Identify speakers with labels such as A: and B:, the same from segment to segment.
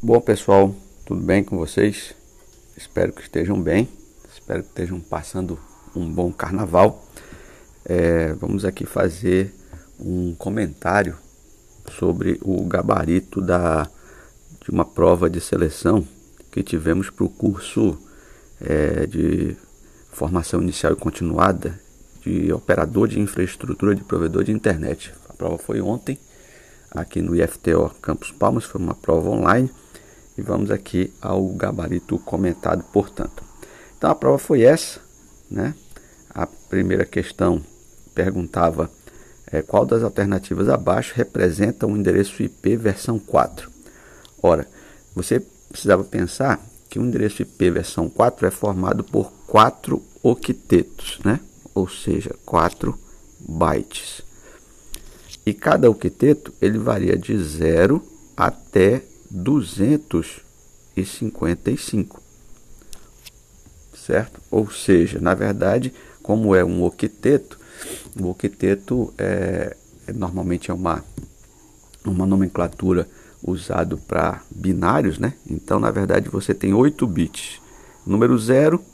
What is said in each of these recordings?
A: Bom, pessoal, tudo bem com vocês? Espero que estejam bem, espero que estejam passando um bom carnaval. Vamos aqui fazer um comentário sobre o gabarito de uma prova de seleção que tivemos para o curso de formação inicial e continuada de operador de infraestrutura de provedor de internet. A prova foi ontem, aqui no IFTO Campus Palmas, foi uma prova online. E vamos aqui ao gabarito comentado, portanto. Então a prova foi essa, né? A primeira questão perguntava qual das alternativas abaixo representa um endereço IP versão 4. Ora, você precisava pensar que o endereço IP versão 4 é formado por 4 octetos, né? Ou seja, 4 bytes. E cada octeto ele varia de 0 até 255, certo? Ou seja, na verdade, como é um octeto, o octeto normalmente é uma nomenclatura usado para binários, né? Então, na verdade, você tem 8 bits. Número 0,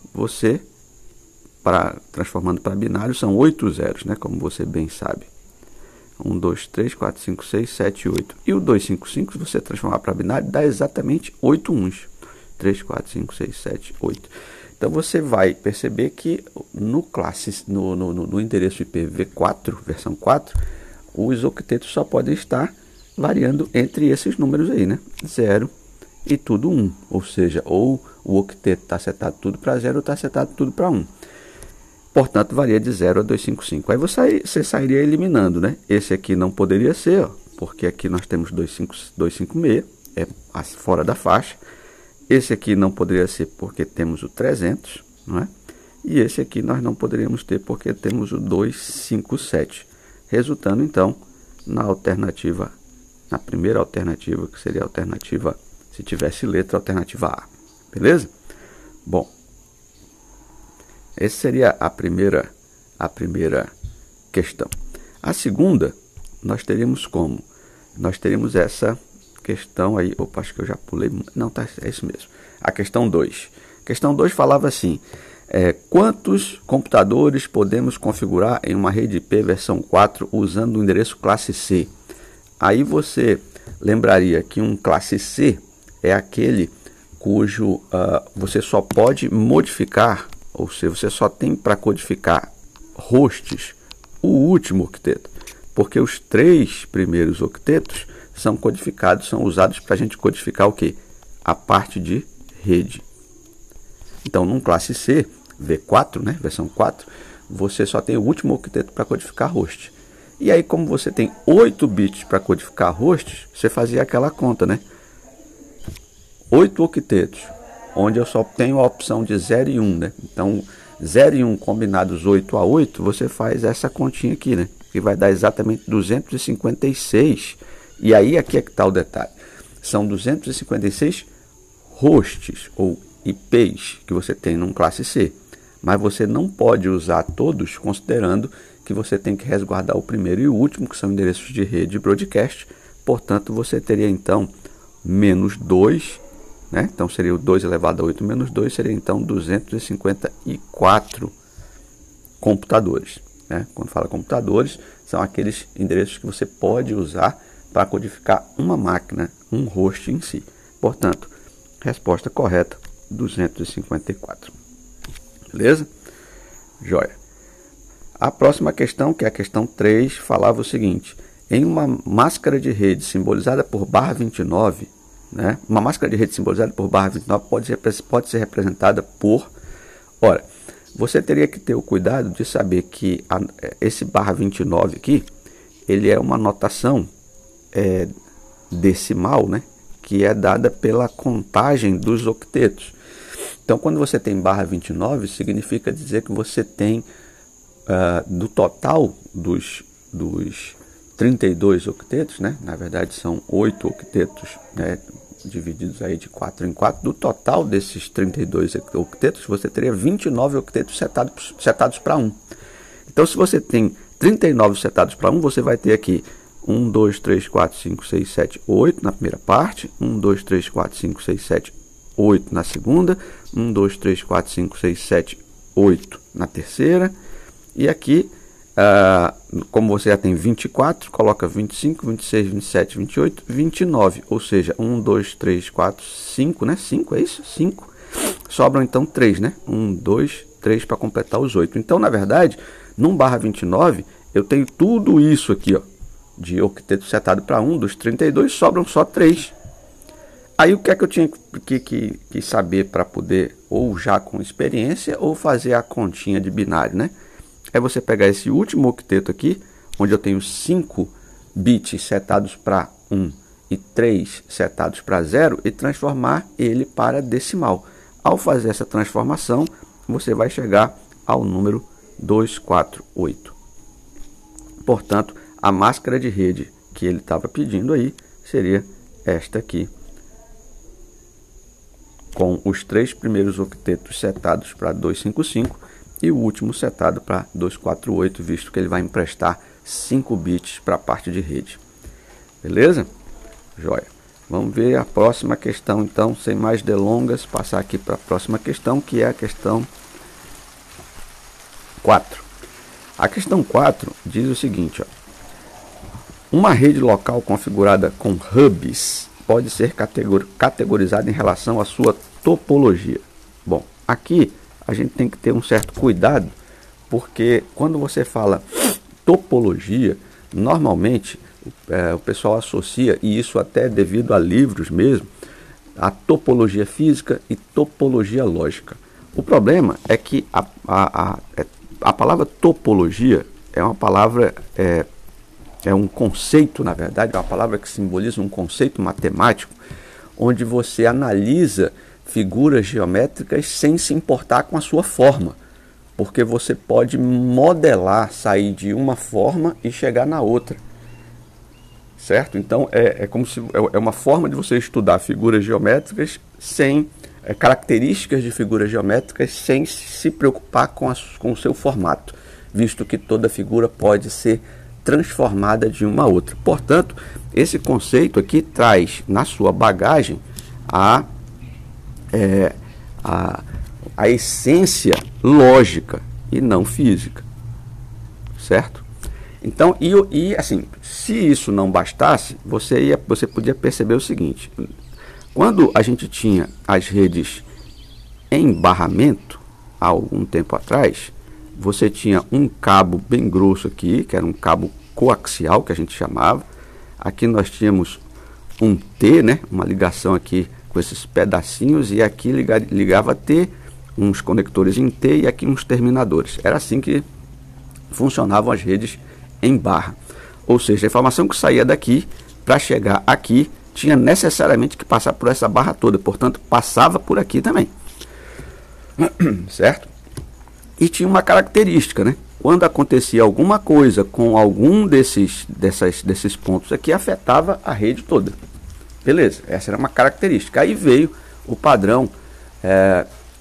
A: transformando para binário, são 8 zeros, né? Como você bem sabe. 1, 2, 3, 4, 5, 6, 7, 8. E o 255, se você transformar para binário, dá exatamente 8 uns. 3, 4, 5, 6, 7, 8. Então você vai perceber que no endereço IPv4, versão 4, os octetos só podem estar variando entre esses números aí, né? 0 e tudo 1. Ou seja, ou o octeto está setado tudo para 0 ou está setado tudo para 1. Portanto, varia de 0 a 255. Aí você sairia eliminando, né? Esse aqui não poderia ser, ó, porque aqui nós temos 256, é fora da faixa. Esse aqui não poderia ser porque temos o 300, não é? E esse aqui nós não poderíamos ter porque temos o 257. Resultando, então, na primeira alternativa, que seria a alternativa, se tivesse letra, alternativa A. Beleza? Bom. Essa seria a primeira questão. A segunda, nós teríamos como? Nós teríamos essa questão aí. Opa, acho que eu já pulei. Não, tá, é isso mesmo. A questão 2. A questão 2 falava assim: quantos computadores podemos configurar em uma rede IP versão 4 usando o endereço classe C? Aí você lembraria que um classe C é aquele cujo você só pode modificar. Ou seja, você só tem para codificar hosts o último octeto, porque os 3 primeiros octetos são usados para a gente codificar o quê? A parte de rede. Então, num classe C, V4, né, versão 4, você só tem o último octeto para codificar host. E aí, como você tem 8 bits para codificar hosts, você fazia aquela conta, né? 8 octetos. Onde eu só tenho a opção de 0 e 1, né? Então, 0 e 1 combinados 8 a 8, você faz essa continha aqui, né? Que vai dar exatamente 256. E aí, aqui é que está o detalhe. São 256 hosts, ou IPs, que você tem num classe C. Mas você não pode usar todos, considerando que você tem que resguardar o primeiro e o último, que são endereços de rede e broadcast. Portanto, você teria, então, menos 2, né? Então seria o 2 elevado a 8 menos 2, seria então 254 computadores, né? Quando fala computadores, são aqueles endereços que você pode usar para codificar uma máquina, um host em si. Portanto, resposta correta, 254. Beleza? Joia. A próxima questão, que é a questão 3, falava o seguinte: em uma máscara de rede simbolizada por barra 29, né? Uma máscara de rede simbolizada por barra 29 pode ser representada por... Ora, você teria que ter o cuidado de saber que esse barra 29 aqui, ele é uma notação decimal, né? Que é dada pela contagem dos octetos. Então, quando você tem barra 29, significa dizer que você tem, do total dos 32 octetos, né? Na verdade são 8 octetos, né? Divididos aí de 4 em 4, do total desses 32 octetos, você teria 29 octetos setados para 1. Então, se você tem 39 setados para 1, você vai ter aqui 1, 2, 3, 4, 5, 6, 7, 8 na primeira parte, 1, 2, 3, 4, 5, 6, 7, 8 na segunda, 1, 2, 3, 4, 5, 6, 7, 8 na terceira, e aqui, como você já tem 24, coloca 25, 26, 27, 28, 29, ou seja, 1, 2, 3, 4, 5, né? 5, é isso? 5. Sobram então 3, né? 1, 2, 3 para completar os 8. Então, na verdade, no barra 29, eu tenho tudo isso aqui, ó, de octeto setado para 1, dos 32, sobram só 3. Aí o que é que eu tinha que saber para poder, ou já com experiência, ou fazer a continha de binário, né? É você pegar esse último octeto aqui, onde eu tenho 5 bits setados para 1 e 3 setados para 0, e transformar ele para decimal. Ao fazer essa transformação, você vai chegar ao número 248. Portanto, a máscara de rede que ele estava pedindo aí seria esta aqui, com os 3 primeiros octetos setados para 255 e o último setado para 248, visto que ele vai emprestar 5 bits para a parte de rede. Beleza? Joia. Vamos ver a próxima questão, então, sem mais delongas, passar aqui para a próxima questão, que é a questão 4. A questão 4 diz o seguinte, ó: uma rede local configurada com hubs pode ser categorizada em relação à sua topologia. Bom, aqui a gente tem que ter um certo cuidado, porque quando você fala topologia, normalmente o pessoal associa, e isso até devido a livros mesmo, a topologia física e topologia lógica. O problema é que a palavra topologia é uma palavra, é um conceito, na verdade, é uma palavra que simboliza um conceito matemático, onde você analisa figuras geométricas sem se importar com a sua forma, porque você pode modelar, sair de uma forma e chegar na outra, certo? Então é como se é uma forma de você estudar figuras geométricas sem características de figuras geométricas sem se preocupar com o seu formato, visto que toda figura pode ser transformada de uma a outra. Portanto, esse conceito aqui traz na sua bagagem a essência lógica e não física, certo? Então, e assim, se isso não bastasse, você podia perceber o seguinte: quando a gente tinha as redes em barramento, há algum tempo atrás, você tinha um cabo bem grosso aqui, que era um cabo coaxial, que a gente chamava. Aqui nós tínhamos um T, né, uma ligação aqui com esses pedacinhos, e aqui ligava T, uns conectores em T e aqui uns terminadores. Era assim que funcionavam as redes em barra. Ou seja, a informação que saía daqui para chegar aqui tinha necessariamente que passar por essa barra toda, portanto passava por aqui também, certo? E tinha uma característica, né? Quando acontecia alguma coisa com algum desses pontos aqui, afetava a rede toda. Beleza, essa era uma característica. Aí veio o padrão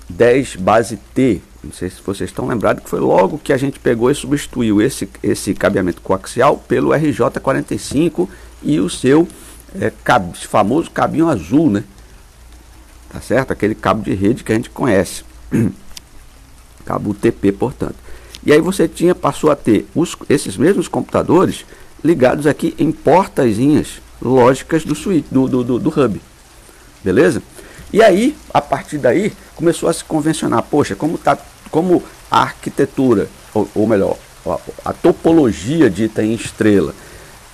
A: 10 base T. Não sei se vocês estão lembrados, que foi logo que a gente pegou e substituiu esse cabeamento coaxial pelo RJ45 e o seu famoso cabinho azul, né? Tá certo? Aquele cabo de rede que a gente conhece. Cabo UTP, portanto. E aí você passou a ter esses mesmos computadores ligados aqui em portazinhas lógicas do hub. Beleza? E aí, a partir daí, começou a se convencionar. Poxa, como a arquitetura, ou melhor, a topologia dita em estrela,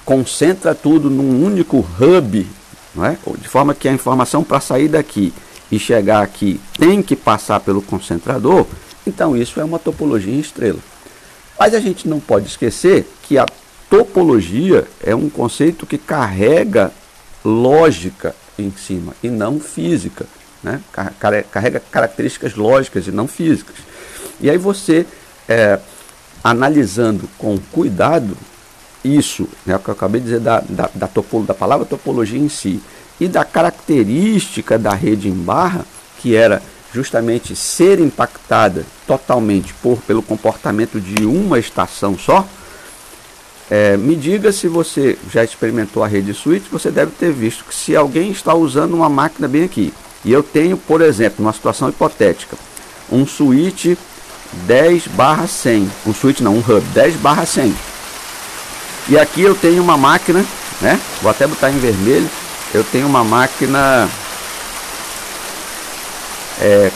A: concentra tudo num único hub, não é? De forma que a informação para sair daqui e chegar aqui tem que passar pelo concentrador. Então isso é uma topologia em estrela. Mas a gente não pode esquecer que a topologia é um conceito que carrega lógica em cima e não física, né? Carrega características lógicas e não físicas. E aí você, analisando com cuidado isso, né, o que eu acabei de dizer da palavra topologia em si e da característica da rede em barra, que era justamente ser impactada totalmente pelo comportamento de uma estação só, Me diga se você já experimentou a rede switch. Você deve ter visto que se alguém está usando uma máquina bem aqui, e eu tenho, por exemplo, numa situação hipotética, um switch 10/100, um hub 10/100, e aqui eu tenho uma máquina, né? Vou até botar em vermelho. Eu tenho uma máquina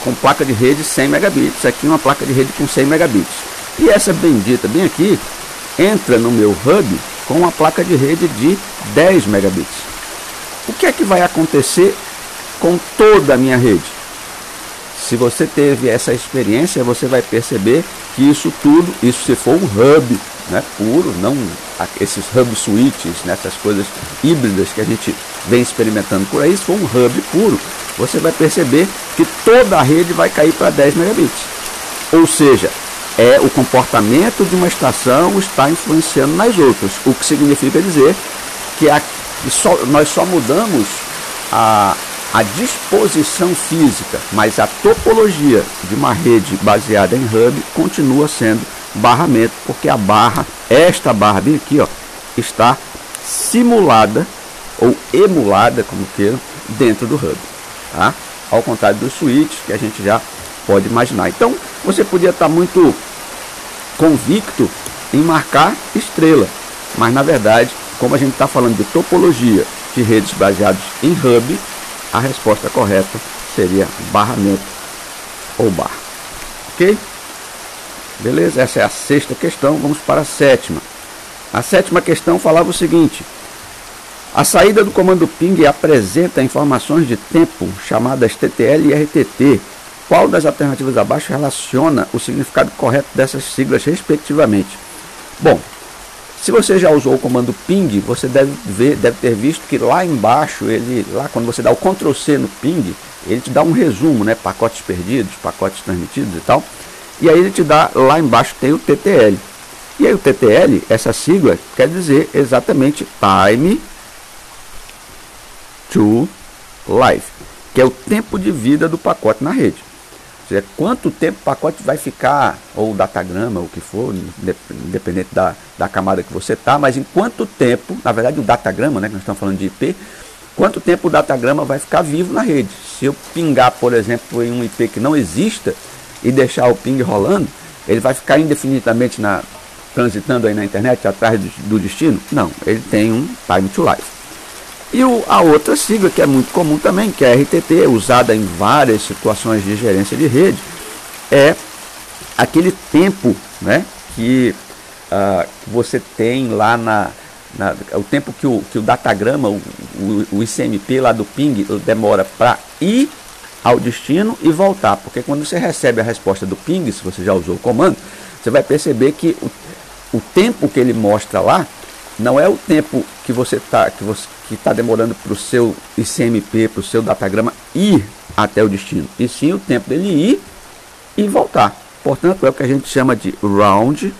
A: com placa de rede 100 megabits, aqui uma placa de rede com 100 megabits, e essa bendita bem aqui entra no meu hub com uma placa de rede de 10 megabits. O que é que vai acontecer com toda a minha rede? Se você teve essa experiência, você vai perceber que isso tudo, isso se for um hub, né, puro, não esses hub switches, nessas coisas híbridas que a gente vem experimentando por aí, se for um hub puro, você vai perceber que toda a rede vai cair para 10 megabits. Ou seja, o comportamento de uma estação está influenciando nas outras, o que significa dizer que nós só mudamos a disposição física, mas a topologia de uma rede baseada em hub continua sendo barramento, porque esta barra bem aqui, ó, está simulada ou emulada, como queiram, dentro do hub, tá? Ao contrário dos switches que a gente já pode imaginar. Então você podia estar muito convicto em marcar estrela, mas na verdade, como a gente está falando de topologia de redes baseadas em hub, a resposta correta seria barramento ou barra. Ok? Beleza? Essa é a sexta questão. Vamos para a sétima. A sétima questão falava o seguinte: a saída do comando ping apresenta informações de tempo chamadas TTL e RTT. Qual das alternativas abaixo relaciona o significado correto dessas siglas respectivamente? Bom, se você já usou o comando ping, você deve ter visto que lá embaixo, quando você dá o Ctrl C no ping, ele te dá um resumo, né? Pacotes perdidos, pacotes transmitidos e tal. E aí ele te dá, lá embaixo tem o TTL. E aí o TTL, essa sigla, quer dizer exatamente Time to Life, que é o tempo de vida do pacote na rede. Ou seja, quanto tempo o pacote vai ficar, ou datagrama, ou o que for, independente da camada que você está, mas em quanto tempo, na verdade o datagrama, né, que nós estamos falando de IP, quanto tempo o datagrama vai ficar vivo na rede. Se eu pingar, por exemplo, em um IP que não exista e deixar o ping rolando, ele vai ficar indefinidamente transitando aí na internet atrás do destino? Não, ele tem um time to life. E a outra sigla que é muito comum também, que é a RTT, usada em várias situações de gerência de rede, é aquele tempo, né, que você tem lá o tempo que o datagrama, o ICMP lá do ping demora para ir ao destino e voltar, porque quando você recebe a resposta do ping, se você já usou o comando, você vai perceber que o tempo que ele mostra lá não é o tempo que está demorando para o seu ICMP, para o seu datagrama ir até o destino, e sim o tempo dele ir e voltar. Portanto, é o que a gente chama de round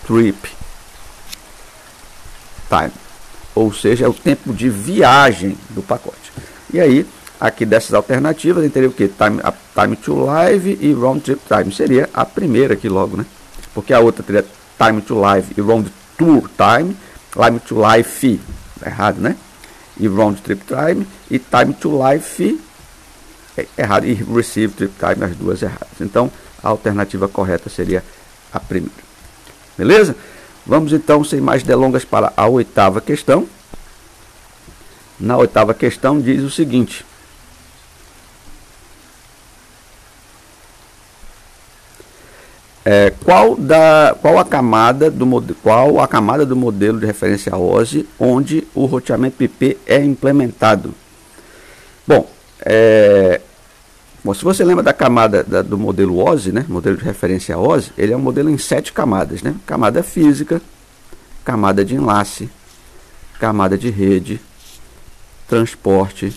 A: trip time, ou seja, é o tempo de viagem do pacote. E aí, aqui dessas alternativas, a gente teria o que? Time to live e round trip time. Seria a primeira aqui logo, né? Porque a outra teria time to live e round to time, time to life, errado, né? E round trip time, e time to life, errado, e receive trip time, as duas erradas. Então, a alternativa correta seria a primeira. Beleza? Vamos então, sem mais delongas, para a oitava questão. Na oitava questão diz o seguinte: qual a camada do modelo de referência OSI onde o roteamento IP é implementado? Bom, se você lembra da camada do modelo OSI, né, modelo de referência OSI, ele é um modelo em 7 camadas, né? Camada física, camada de enlace, camada de rede, transporte,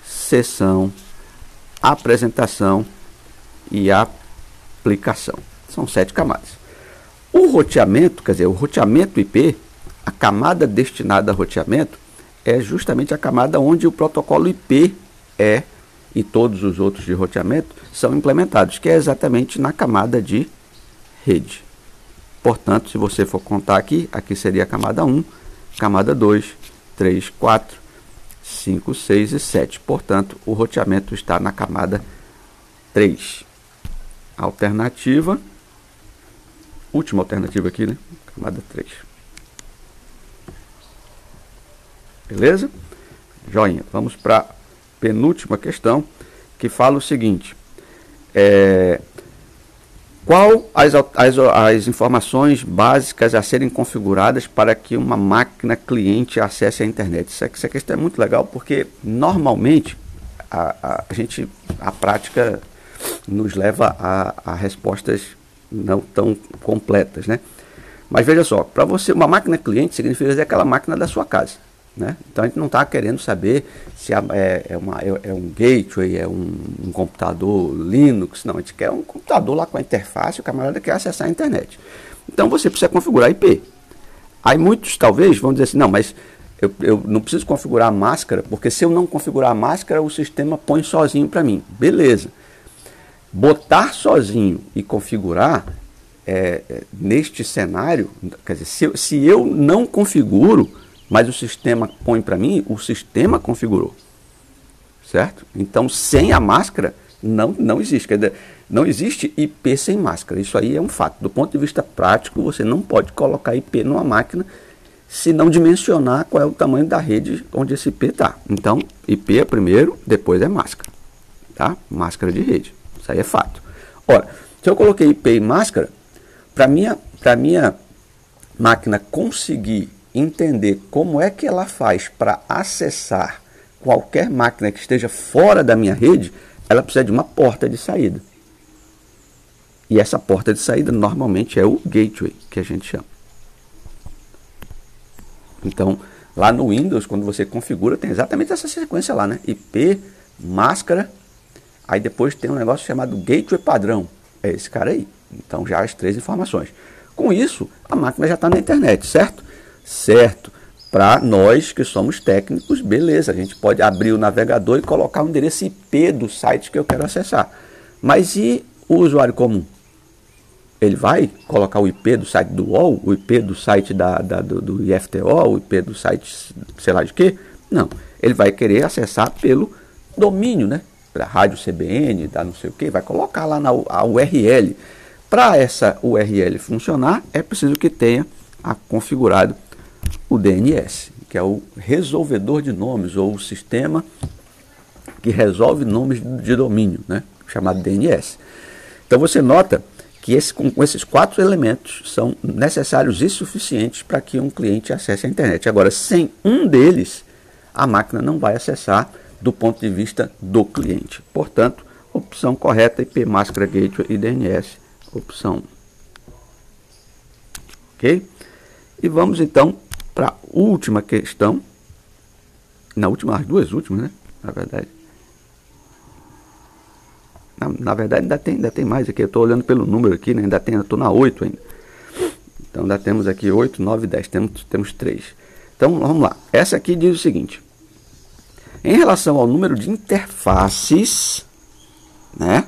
A: sessão, apresentação e aplicação. São 7 camadas. O roteamento, quer dizer, o roteamento IP, a camada destinada a roteamento, é justamente a camada onde o protocolo IP e todos os outros de roteamento são implementados, que é exatamente na camada de rede. Portanto, se você for contar aqui, aqui seria a camada 1, camada 2, 3, 4, 5, 6 e 7. Portanto, o roteamento está na camada 3. Alternativa, última alternativa aqui, né? Camada 3. Beleza? Joinha. Vamos para a penúltima questão, que fala o seguinte. Qual as informações básicas a serem configuradas para que uma máquina cliente acesse a internet? Essa questão é muito legal, porque normalmente a prática nos leva a respostas não tão completas, né? Mas veja só, para você, uma máquina cliente significa dizer aquela máquina da sua casa, né? Então a gente não está querendo saber se é um gateway, é um computador Linux, não, a gente quer um computador lá com a interface, o camarada quer acessar a internet. Então você precisa configurar IP. Aí muitos talvez vão dizer assim, não, mas eu não preciso configurar a máscara, porque se eu não configurar a máscara, o sistema põe sozinho para mim. Beleza. Botar sozinho e configurar, neste cenário, quer dizer, se eu não configuro, mas o sistema põe para mim, o sistema configurou. Certo? Então, sem a máscara, não existe. Quer dizer, não existe IP sem máscara. Isso aí é um fato. Do ponto de vista prático, você não pode colocar IP numa máquina se não dimensionar qual é o tamanho da rede onde esse IP está. Então, IP é primeiro, depois é máscara. Tá? Máscara de rede. Isso aí é fato. Ora, se eu coloquei IP e máscara, para minha máquina conseguir entender como é que ela faz para acessar qualquer máquina que esteja fora da minha rede, ela precisa de uma porta de saída. E essa porta de saída normalmente é o gateway, que a gente chama. Então, lá no Windows, quando você configura, tem exatamente essa sequência lá, né? IP, máscara, aí depois tem um negócio chamado gateway padrão. É esse cara aí. Então, já as 3 informações. Com isso, a máquina já está na internet, certo? Certo. Para nós que somos técnicos, beleza, a gente pode abrir o navegador e colocar o endereço IP do site que eu quero acessar. Mas e o usuário comum? Ele vai colocar o IP do site do UOL, o IP do site do IFTO, o IP do site sei lá de quê? Não, ele vai querer acessar pelo domínio, né? Da rádio CBN, da não sei o quê, vai colocar lá a URL. Para essa URL funcionar, é preciso que tenha configurado o DNS, que é o resolvedor de nomes, ou o sistema que resolve nomes de domínio, né? Chamado DNS. Então você nota que com esses 4 elementos são necessários e suficientes para que um cliente acesse a internet. Agora, sem um deles, a máquina não vai acessar do ponto de vista do cliente. Portanto, opção correta, IP, máscara, gateway e DNS. Opção 1. Ok? E vamos então para a última questão. As 2 últimas, né? Na verdade. Na verdade, ainda tem mais aqui. Eu estou olhando pelo número aqui, né? Estou na 8 ainda. Então, ainda temos aqui 8, 9, 10. Temos 3. Então, vamos lá. Essa aqui diz o seguinte. Em relação ao número de interfaces, né?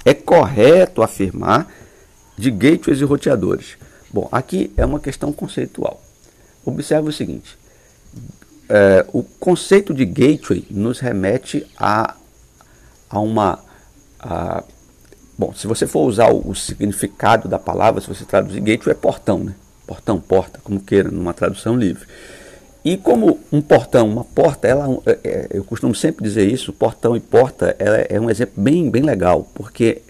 A: É correto afirmar de gateways e roteadores. Bom, aqui é uma questão conceitual. Observe o seguinte. O conceito de gateway nos remete a uma... bom, se você for usar o significado da palavra, se você traduzir gateway, é portão, né? Portão, porta, como queira, numa tradução livre. E como um portão, uma porta, eu costumo sempre dizer isso, portão e porta é um exemplo bem legal, porque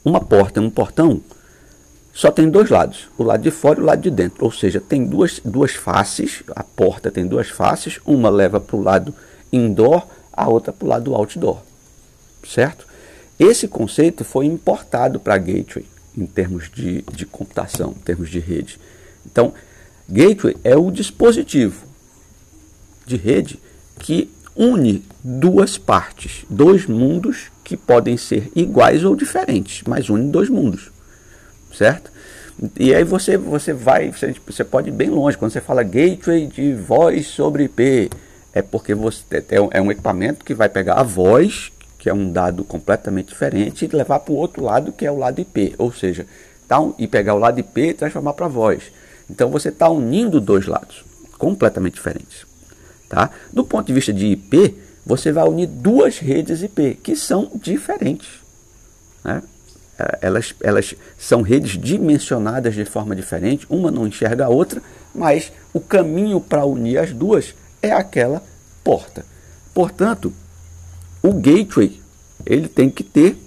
A: uma porta e um portão só tem 2 lados, o lado de fora e o lado de dentro, ou seja, tem duas faces, a porta tem 2 faces, uma leva para o lado indoor, a outra para o lado outdoor, certo? Esse conceito foi importado para gateway, em termos de computação, em termos de rede. Então, gateway é o dispositivo de rede que une 2 partes, 2 mundos que podem ser iguais ou diferentes, mas une 2 mundos, certo? E aí você pode ir bem longe. Quando você fala gateway de voz sobre IP, é porque é um equipamento que vai pegar a voz, que é um dado completamente diferente, e levar para o outro lado, que é o lado IP. Ou seja, e pegar o lado IP e transformar para voz. Então você está unindo dois lados completamente diferentes. Tá? Do ponto de vista de IP, você vai unir duas redes IP que são diferentes. Né? Elas são redes dimensionadas de forma diferente, uma não enxerga a outra, mas o caminho para unir as duas é aquela porta. Portanto, o gateway ele tem que ter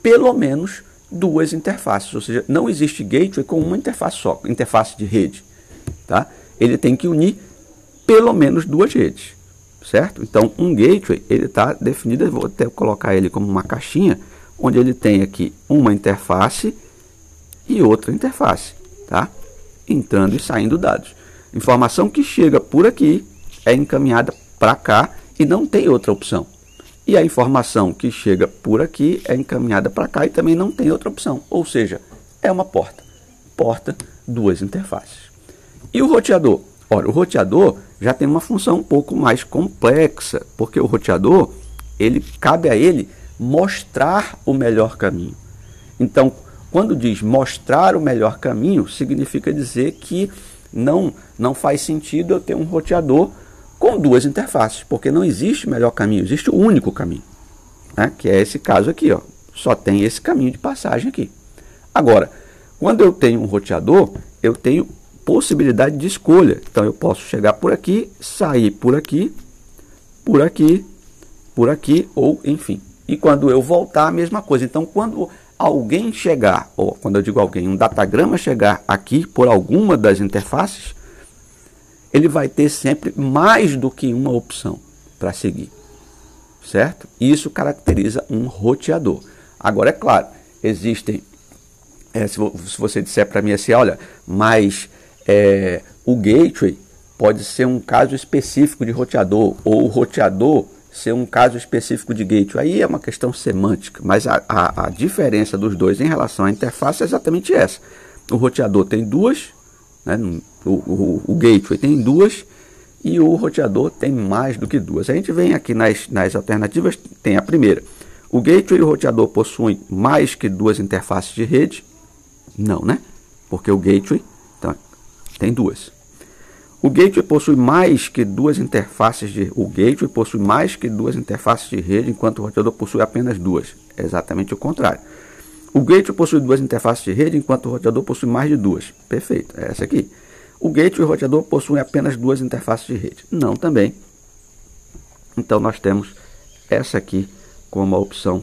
A: pelo menos duas interfaces, ou seja, não existe gateway com uma interface só, interface de rede. Tá? Ele tem que unir pelo menos duas redes, certo? Então, um gateway ele está definido, eu vou até colocar ele como uma caixinha, onde ele tem aqui uma interface e outra interface, tá? Entrando e saindo dados. Informação que chega por aqui é encaminhada para cá e não tem outra opção. E a informação que chega por aqui é encaminhada para cá e também não tem outra opção. Ou seja, é uma porta. Porta, duas interfaces. E o roteador? Ora, o roteador já tem uma função um pouco mais complexa, porque o roteador, cabe a ele mostrar o melhor caminho. Então, quando diz mostrar o melhor caminho, significa dizer que não faz sentido eu ter um roteador com duas interfaces, porque não existe melhor caminho, existe o único caminho, né? Que é esse caso aqui, ó. Só tem esse caminho de passagem aqui. Agora, quando eu tenho um roteador, eu tenho possibilidade de escolha. Então eu posso chegar por aqui, sair por aqui, por aqui, por aqui, ou enfim. E quando eu voltar, a mesma coisa. Então, quando alguém chegar, ou quando eu digo alguém, um datagrama chegar aqui por alguma das interfaces, ele vai ter sempre mais do que uma opção para seguir, certo? Isso caracteriza um roteador. Agora, é claro, existem, se você disser para mim assim, olha, mas o gateway pode ser um caso específico de roteador, ou o roteador ser um caso específico de gateway, aí é uma questão semântica, mas a diferença dos dois em relação à interface é exatamente essa. O roteador tem duas, né? O gateway tem duas e o roteador tem mais do que duas. A gente vem aqui nas alternativas, tem a primeira. O gateway e o roteador possuem mais que duas interfaces de rede? Não, né? Porque o gateway tem duas. O gateway possui mais que duas interfaces de rede, enquanto o roteador possui apenas duas. É exatamente o contrário. O gateway possui duas interfaces de rede, enquanto o roteador possui mais de duas. Perfeito, é essa aqui. O gateway e o roteador possuem apenas duas interfaces de rede. Não também. Então nós temos essa aqui como a opção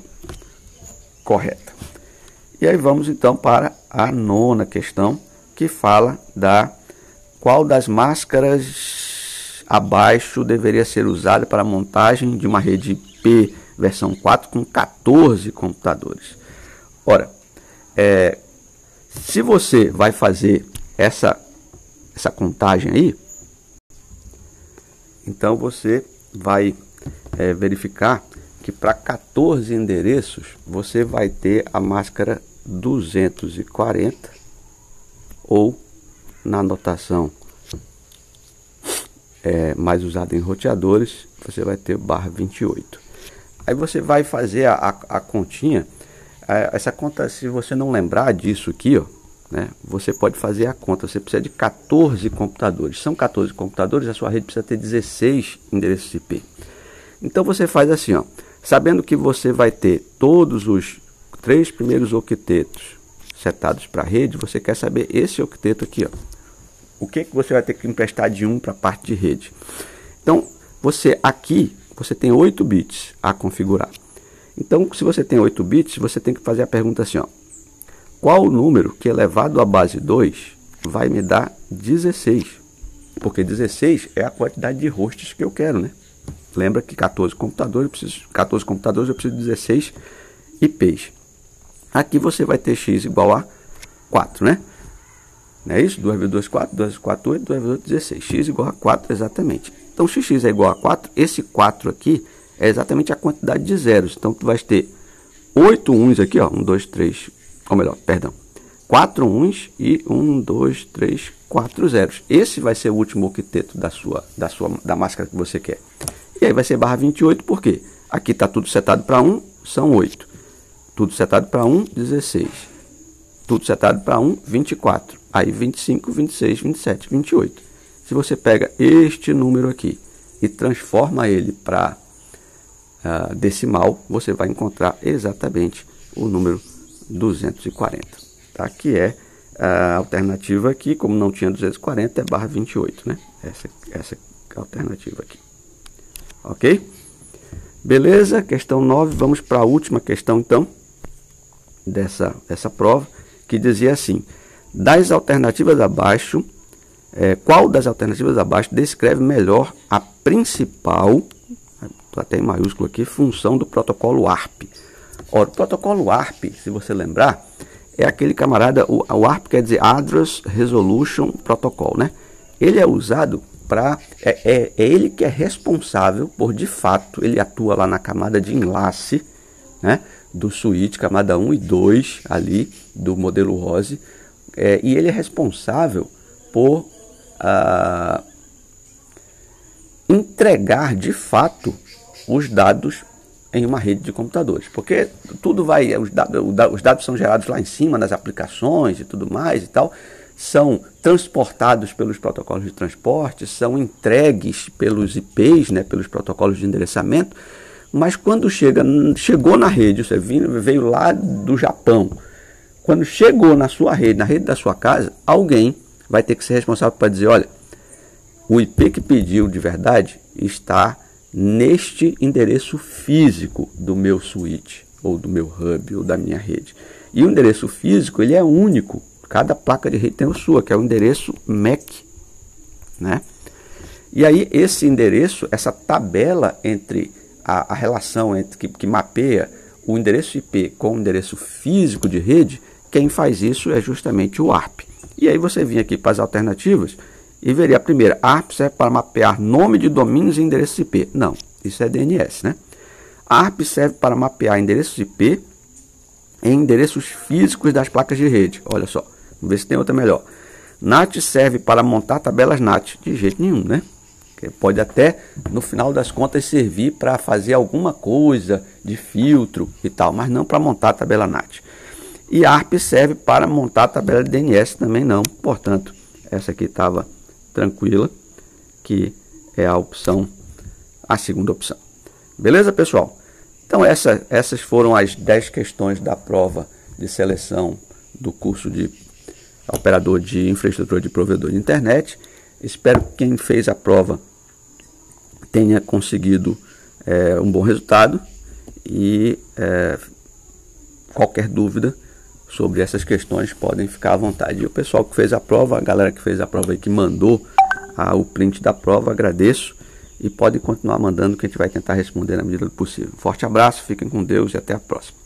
A: correta. E aí vamos então para a nona questão, que fala qual das máscaras abaixo deveria ser usada para a montagem de uma rede IP versão 4 com 14 computadores. Ora, se você vai fazer essa contagem aí, então você vai verificar que para 14 endereços você vai ter a máscara 240, ou na notação mais usada em roteadores, você vai ter /28. Aí você vai fazer a continha. Essa conta, se você não lembrar disso aqui, ó, né, você pode fazer a conta. Você precisa de 14 computadores. São 14 computadores, a sua rede precisa ter 16 endereços IP. Então você faz assim, ó, sabendo que você vai ter todos os 3 primeiros octetos setados para a rede, você quer saber esse octeto aqui, ó. O que você vai ter que emprestar de 1 para a parte de rede. Então, você tem 8 bits a configurar. Então, se você tem 8 bits, você tem que fazer a pergunta assim, ó. Qual o número que elevado à base 2 vai me dar 16? Porque 16 é a quantidade de hosts que eu quero, né? Lembra que 14 computadores eu preciso de 16 IPs. Aqui você vai ter x igual a 4, né? Não é isso? 2 vezes 2, 4, 2 vezes 4, 8, 2 vezes 8, 16. X igual a 4, exatamente. Então, x é igual a 4. Esse 4 aqui é exatamente a quantidade de zeros. Então, tu vai ter 8 uns aqui, ó. 1, 2, 3, ou melhor, perdão. 4 uns e 1, 2, 3, 4 zeros. Esse vai ser o último octeto da máscara que você quer. E aí vai ser /28, por quê? Aqui está tudo setado para 1, são 8. Tudo setado para 1, 16. tudo setado para 1, 24. Aí 25, 26, 27, 28. Se você pega este número aqui e transforma ele para decimal, você vai encontrar exatamente o número 240. Tá? Que é a alternativa aqui, como não tinha 240, é barra 28. Né? Essa é a alternativa aqui. Ok? Beleza? Questão 9. Vamos para a última questão, então, dessa prova, que dizia assim: das alternativas abaixo, qual das alternativas abaixo descreve melhor a principal, até em maiúsculo aqui, função do protocolo ARP? Ora, o protocolo ARP, se você lembrar, é aquele camarada, o ARP quer dizer Address Resolution Protocol, né? Ele é usado para, é ele que é responsável por, de fato, ele atua lá na camada de enlace, né, do switch, camada 1 e 2, ali, do modelo ROSE, e ele é responsável por entregar, de fato, os dados em uma rede de computadores, porque tudo vai, os dados são gerados lá em cima nas aplicações e tudo mais e tal, são transportados pelos protocolos de transporte, são entregues pelos IPs, né, pelos protocolos de endereçamento, mas quando chegou na rede, você veio lá do Japão, quando chegou na sua rede, na rede da sua casa, alguém vai ter que ser responsável para dizer, olha, o IP que pediu de verdade está neste endereço físico do meu switch, ou do meu hub, ou da minha rede. E o endereço físico, ele é único. Cada placa de rede tem o sua, que é o endereço MAC, né? E aí esse endereço, essa tabela entre a relação entre que mapeia o endereço IP com o endereço físico de rede, quem faz isso é justamente o ARP. E aí você vinha aqui para as alternativas e veria a primeira, ARP serve para mapear nome de domínios e endereços IP. Não, isso é DNS, né? ARP serve para mapear endereços IP em endereços físicos das placas de rede. Olha só, vamos ver se tem outra melhor. NAT serve para montar tabelas NAT. De jeito nenhum, né? Pode até, no final das contas, servir para fazer alguma coisa de filtro e tal, mas não para montar a tabela NAT. E ARP serve para montar a tabela de DNS também não. Portanto, essa aqui estava tranquila, que é a segunda opção. Beleza, pessoal? Então, essas foram as 10 questões da prova de seleção do curso de operador de infraestrutura de provedor de internet. Espero que quem fez a prova tenha conseguido um bom resultado e qualquer dúvida sobre essas questões podem ficar à vontade. E o pessoal que fez a prova, a galera que fez a prova aí, que mandou o print da prova, agradeço e podem continuar mandando que a gente vai tentar responder na medida do possível. Forte abraço, fiquem com Deus e até a próxima.